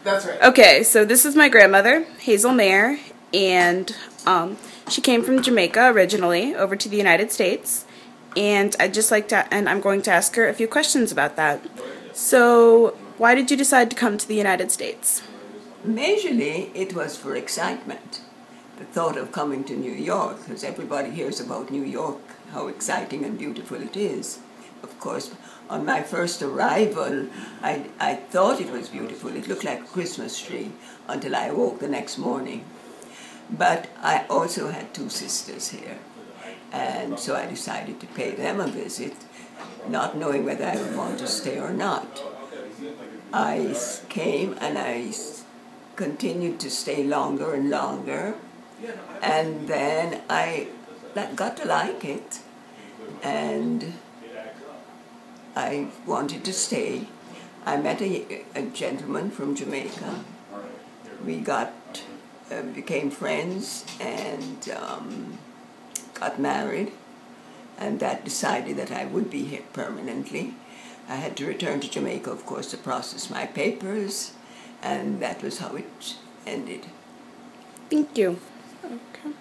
That's right. Okay, so this is my grandmother, Hazel Mayer, and she came from Jamaica originally over to the United States, and I'm going to ask her a few questions about that. So, why did you decide to come to the United States? Majorly, it was for excitement. The thought of coming to New York, because everybody hears about New York, how exciting and beautiful it is. Of course, on my first arrival, I thought it was beautiful. It looked like a Christmas tree until I woke the next morning. But I also had two sisters here, and so I decided to pay them a visit, not knowing whether I would want to stay or not. I came and I continued to stay longer and longer, and then I got to like it, and I wanted to stay. I met a gentleman from Jamaica. We became friends and got married, and that decided that I would be here permanently. I had to return to Jamaica, of course, to process my papers, and that was how it ended. Thank you. Okay.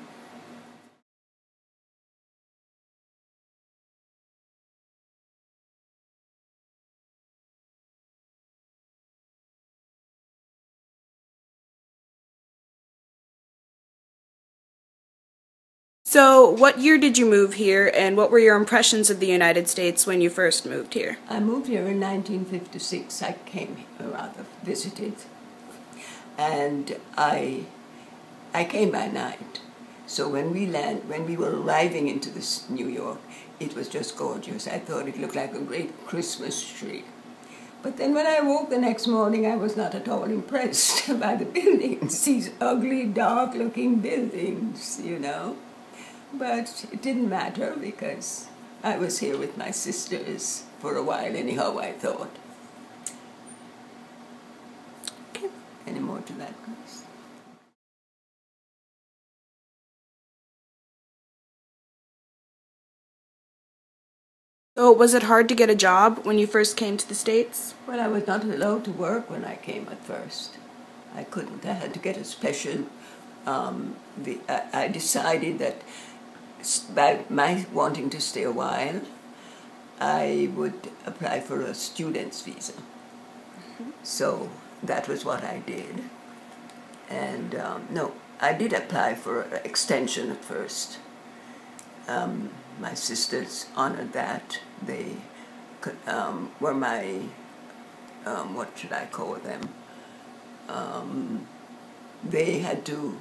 So, what year did you move here, and what were your impressions of the United States when you first moved here? I moved here in 1956. I visited, and I came by night. So when we were arriving into New York, it was just gorgeous. I thought it looked like a great Christmas tree. But then when I woke the next morning, I was not at all impressed by the buildings, these ugly, dark-looking buildings, you know. But it didn't matter because I was here with my sisters for a while anyhow, I thought. Okay. Any more to that, Chris? So, was it hard to get a job when you first came to the States? Well, I was not allowed to work when I came at first. I couldn't. I had to get a special... I decided that by my wanting to stay a while, I would apply for a student's visa. So that was what I did. And no, I did apply for an extension at first. My sisters honored that. They were my, what should I call them? They had to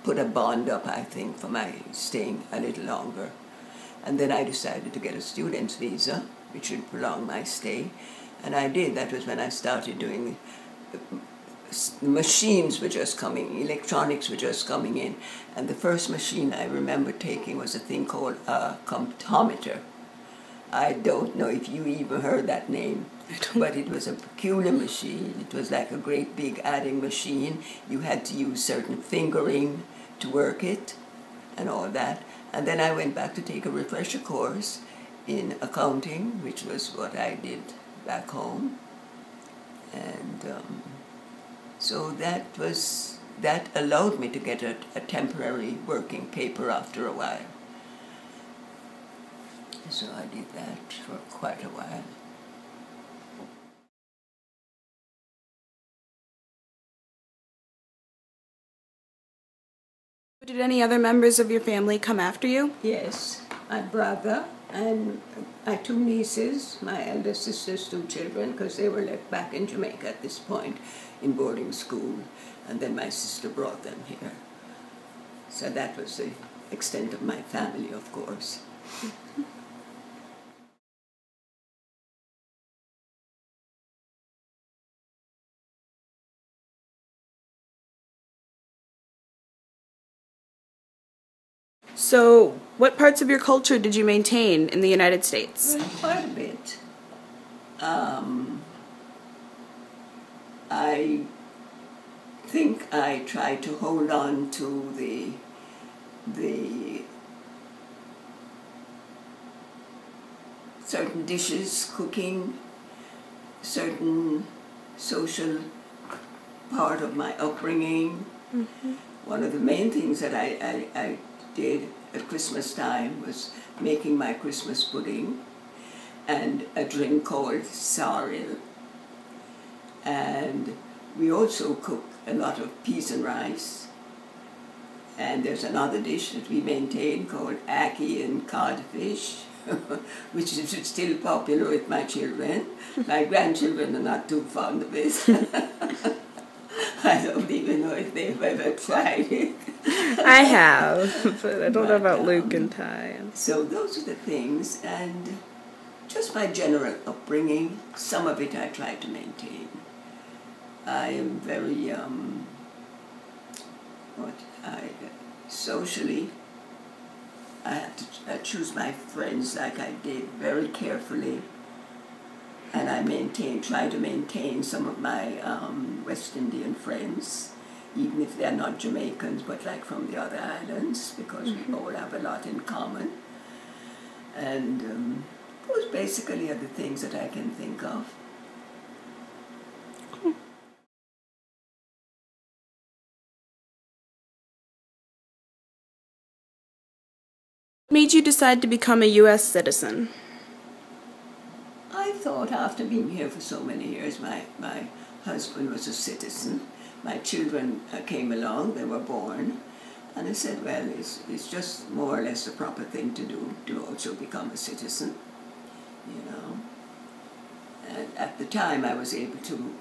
put a bond up, I think, for my staying a little longer. And then I decided to get a student's visa, which would prolong my stay. And I did. That was when I started doing the machines were just coming, electronics were just coming in. And the first machine I remember taking was a thing called a comptometer. I don't know if you even heard that name, but it was a peculiar machine. It was like a great big adding machine. You had to use certain fingering to work it and all that. And then I went back to take a refresher course in accounting, which was what I did back home. And so that allowed me to get a temporary working paper after a while. So I did that for quite a while. Did any other members of your family come after you? Yes, my brother and my two nieces, my elder sister's two children, because they were left back in Jamaica at this point in boarding school, and then my sister brought them here. So that was the extent of my family, of course. So, what parts of your culture did you maintain in the United States? Well, quite a bit. I think I tried to hold on to the certain dishes, cooking, certain social part of my upbringing. Mm-hmm. One of the main things that I did at Christmas time was making my Christmas pudding and a drink called sorrel. And we also cook a lot of peas and rice. And there's another dish that we maintain called ackee and codfish, which is still popular with my children. My grandchildren are not too fond of it. I don't even know if they've ever tried it. I have, but I don't know about Luke and Ty. So those are the things, and just my general upbringing, some of it I try to maintain. I am very, socially, I have to choose my friends like I did very carefully, and I try to maintain some of my West Indian friends, even if they're not Jamaicans, but like from the other islands, because we all have a lot in common. And those basically are the things that I can think of. What made you decide to become a U.S. citizen? I thought after being here for so many years, my husband was a citizen. My children came along, they were born, and I said, well, it's just more or less the proper thing to do, to also become a citizen, you know. And at the time I was able to,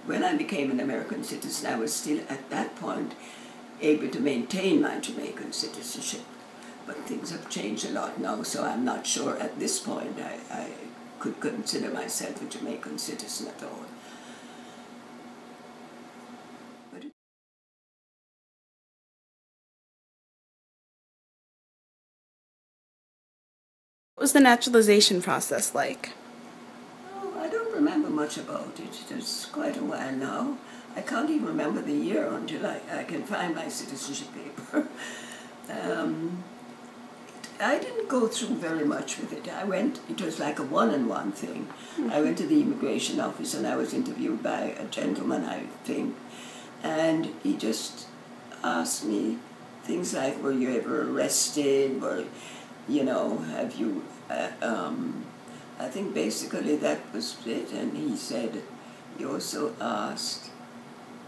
when I became an American citizen, I was still at that point able to maintain my Jamaican citizenship. But things have changed a lot now, so I'm not sure at this point I could consider myself a Jamaican citizen at all. What was the naturalization process like? Oh, I don't remember much about it. It's quite a while now. I can't even remember the year until I can find my citizenship paper. I didn't go through very much with it. It was like a one-on-one thing. I went to the immigration office and I was interviewed by a gentleman, I think, and he just asked me things like, were you ever arrested, or, you know, have you, I think basically that was it. And he said, he also asked,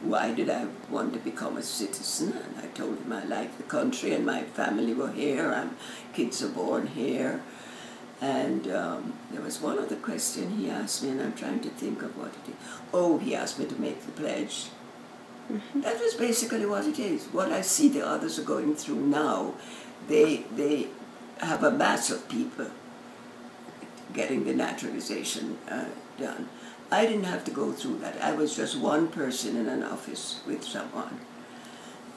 why did I want to become a citizen? And I told him I like the country and my family were here, kids are born here. And there was one other question he asked me, and I'm trying to think of what it is. Oh, he asked me to make the pledge. That was basically what it is. What I see the others are going through now, they have a mass of people getting the naturalization done. I didn't have to go through that. I was just one person in an office with someone.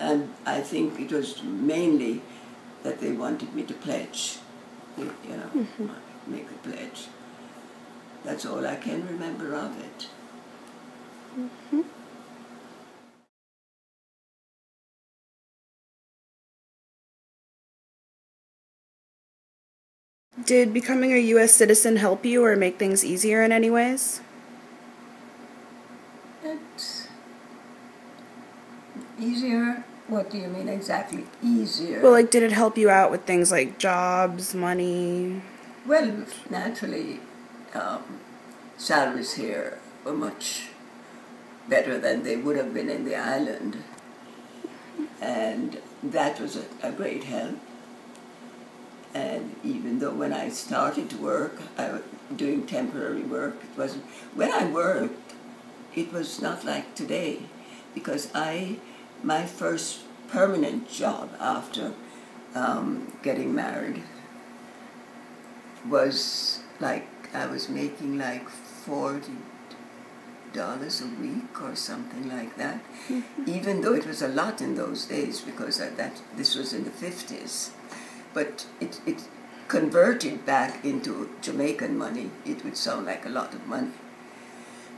And I think it was mainly that they wanted me to pledge, you know, make a pledge. That's all I can remember of it. Did becoming a U.S. citizen help you or make things easier in any ways? It's easier? What do you mean exactly, easier? Well, like, did it help you out with things like jobs, money? Well, naturally, salaries here were much better than they would have been in the island. And that was a great help. And even though when I started to work, I was doing temporary work, when I worked, it was not like today, because my first permanent job after getting married was like, I was making like $40 a week or something like that, even though it was a lot in those days, because this was in the 50s. But it converted back into Jamaican money, it would sound like a lot of money.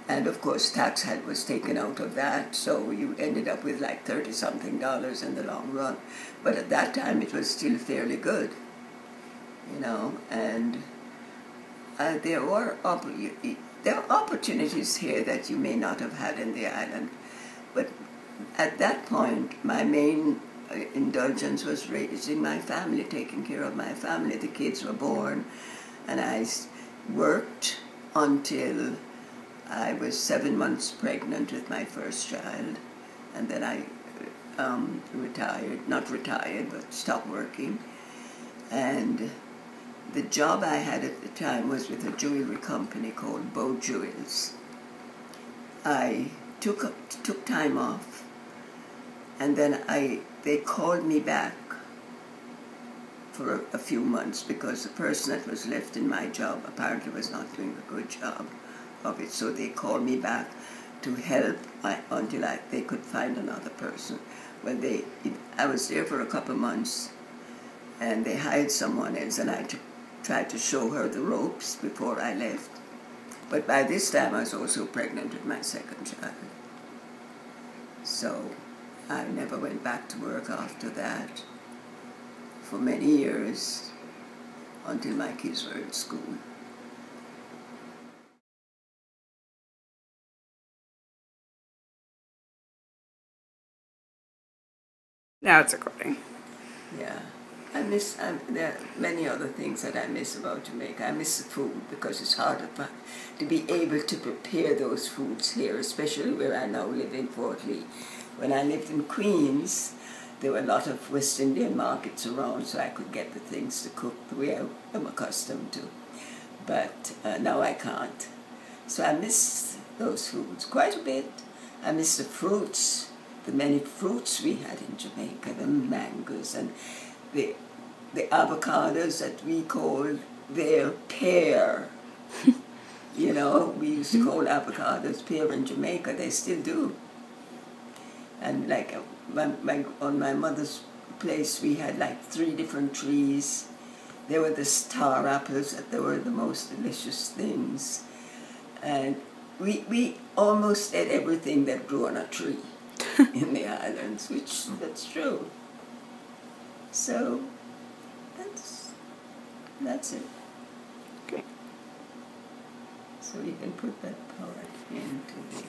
And of course, tax was taken out of that, so you ended up with like $30-something in the long run. But at that time, it was still fairly good, you know. And there there are opportunities here that you may not have had in the island. But at that point, my main indulgence was raising my family, taking care of my family. The kids were born, and I worked until I was 7 months pregnant with my first child, and then I retired, not retired, but stopped working. And the job I had at the time was with a jewelry company called Beau Jewels. I took time off, and then they called me back for a few months because the person that was left in my job apparently was not doing a good job of it. So they called me back to help until they could find another person. Well, I was there for a couple of months, and they hired someone else, and I tried to show her the ropes before I left. But by this time, I was also pregnant with my second child. So I never went back to work after that for many years until my kids were in school. Now it's recording. Yeah. There are many other things that I miss about Jamaica. I miss the food because it's harder to be able to prepare those foods here, especially where I now live in Fort Lee. When I lived in Queens, there were a lot of West Indian markets around, so I could get the things to cook the way I'm accustomed to. But now I can't. So I miss those foods quite a bit. I miss the fruits, the many fruits we had in Jamaica, the mangoes and the avocados that we called their pear. You know, we used to call avocados pear in Jamaica. They still do. And like on my mother's place, we had like 3 different trees. There were the star apples that they were the most delicious things. And we almost ate everything that grew on a tree in the islands, that's true. So that's it. Okay. So you can put that part into the